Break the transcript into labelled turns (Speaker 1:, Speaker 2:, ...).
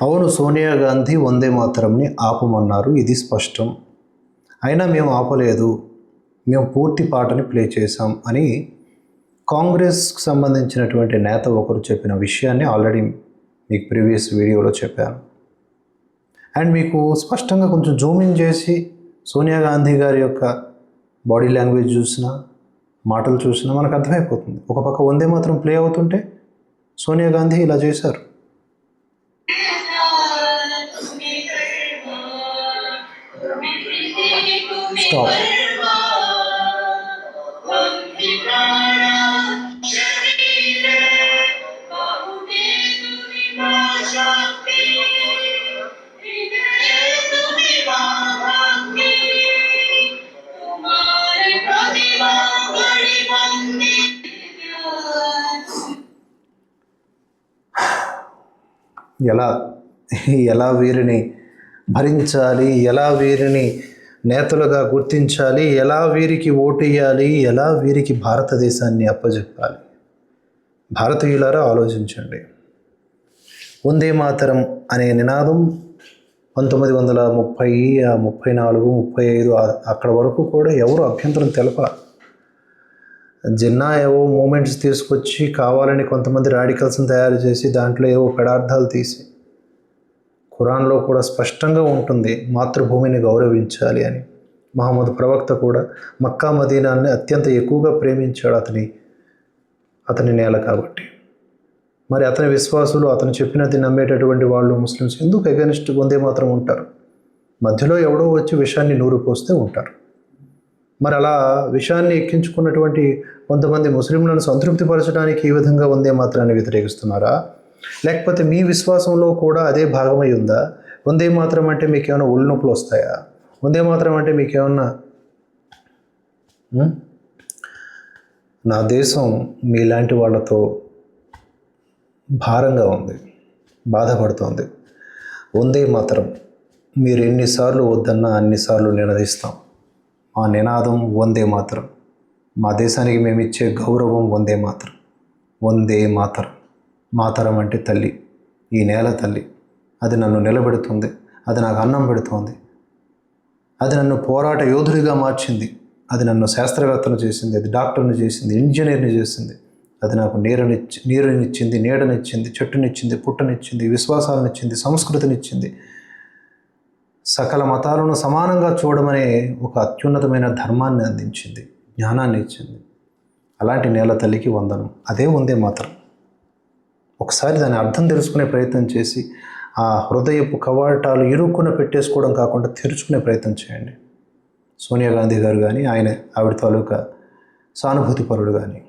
Speaker 1: అవును, సోనియా గాంధీ వందే మాతరంని ఆపమన్నారు, ఇది స్పష్టం. అయినా మేము ఆపలేదు, మేము పూర్తి పాటని ప్లే చేశాం అని కాంగ్రెస్కి సంబంధించినటువంటి నేత ఒకరు చెప్పిన విషయాన్ని ఆల్రెడీ మీకు ప్రీవియస్ వీడియోలో చెప్పాను. అండ్ మీకు స్పష్టంగా కొంచెం జూమింగ్ చేసి సోనియా గాంధీ గారి యొక్క బాడీ లాంగ్వేజ్ చూసినా, మాటలు చూసినా మనకు అర్థమైపోతుంది. ఒక పక్క వందే మాత్రం ప్లే అవుతుంటే సోనియా గాంధీ ఇలా చేశారు. స్టాప్. ఎలా వీరిని భరించాలి, ఎలా వీరిని నేతలుగా గుర్తించాలి, ఎలా వీరికి ఓటేయాలి, ఎలా వీరికి భారతదేశాన్ని అప్పజెప్పాలి. భారతీయులారా ఆలోచించండి. వందే మాతరం అనే నినాదం 1930, 34, 35 అక్కడ వరకు కూడా ఎవరు అభ్యంతరం తెలపాలి. జిన్నా ఏవో మూమెంట్స్ తీసుకొచ్చి కావాలని కొంతమంది రాడికల్స్ని తయారు చేసి దాంట్లో ఏవో పదార్థాలు తీసి, ఖురాన్లో కూడా స్పష్టంగా ఉంటుంది మాతృభూమిని గౌరవించాలి అని. మహమ్మద్ ప్రవక్త కూడా మక్కా మదీనాన్ని అత్యంత ఎక్కువగా ప్రేమించాడు అతని నేల కాబట్టి. మరి అతని విశ్వాసులు, అతను చెప్పినది నమ్మేటటువంటి వాళ్ళు ముస్లిమ్స్ ఎందుకు అగెనిస్ట్ వందే మాత్రం ఉంటారు? మధ్యలో ఎవడో వచ్చి విషయాన్ని నూరు పోస్తే ఉంటారు. మరి అలా విషయాన్ని ఎక్కించుకున్నటువంటి కొంతమంది ముస్లింలను సంతృప్తిపరచడానికి ఈ విధంగా వందే మాత్రాన్ని వ్యతిరేకిస్తున్నారా? లేకపోతే మీ విశ్వాసంలో కూడా అదే భాగమై ఉందా? వందే మాత్రం అంటే మీకు ఏమైనా ఒళ్ళు నొప్పులు వస్తాయా? వందే మాత్రం అంటే మీకేమన్నా నా దేశం మీలాంటి వాళ్ళతో భారంగా ఉంది, బాధపడుతోంది. వందే మాత్రం మీరు ఎన్నిసార్లు వద్దన్నా అన్నిసార్లు నినదిస్తాం. మా నినాదం వందే మాతరం. మా దేశానికి మేము ఇచ్చే గౌరవం వందే మాతరం. వందే మాతరం. మాతరం అంటే తల్లి, ఈ నేల తల్లి. అది నన్ను నిలబెడుతుంది, అది నాకు అన్నం పెడుతోంది, అది నన్ను పోరాట యోధుడిగా మార్చింది, అది నన్ను శాస్త్రవేత్తను చేసింది, అది డాక్టర్ని చేసింది, ఇంజనీర్ని చేసింది, అది నాకు నీరునిచ్చింది, నీడనిచ్చింది, చెట్టునిచ్చింది, పుట్టనిచ్చింది, విశ్వాసాలనిచ్చింది, సంస్కృతినిచ్చింది, సకల మతాలను సమానంగా చూడమనే ఒక అత్యున్నతమైన ధర్మాన్ని అందించింది, జ్ఞానాన్ని ఇచ్చింది. అలాంటి నేల తల్లికి వందనం. అదే వందే మాత్రం. ఒకసారి దాని అర్థం తెలుసుకునే ప్రయత్నం చేసి ఆ హృదయపు కవాటాలు ఇరుక్కున పెట్టేసుకోవడం కాకుండా తెరుచుకునే ప్రయత్నం చేయండి. సోనియా గాంధీ గారు కానీ, ఆవిడ తాలూకా సానుభూతిపరుడు కానీ.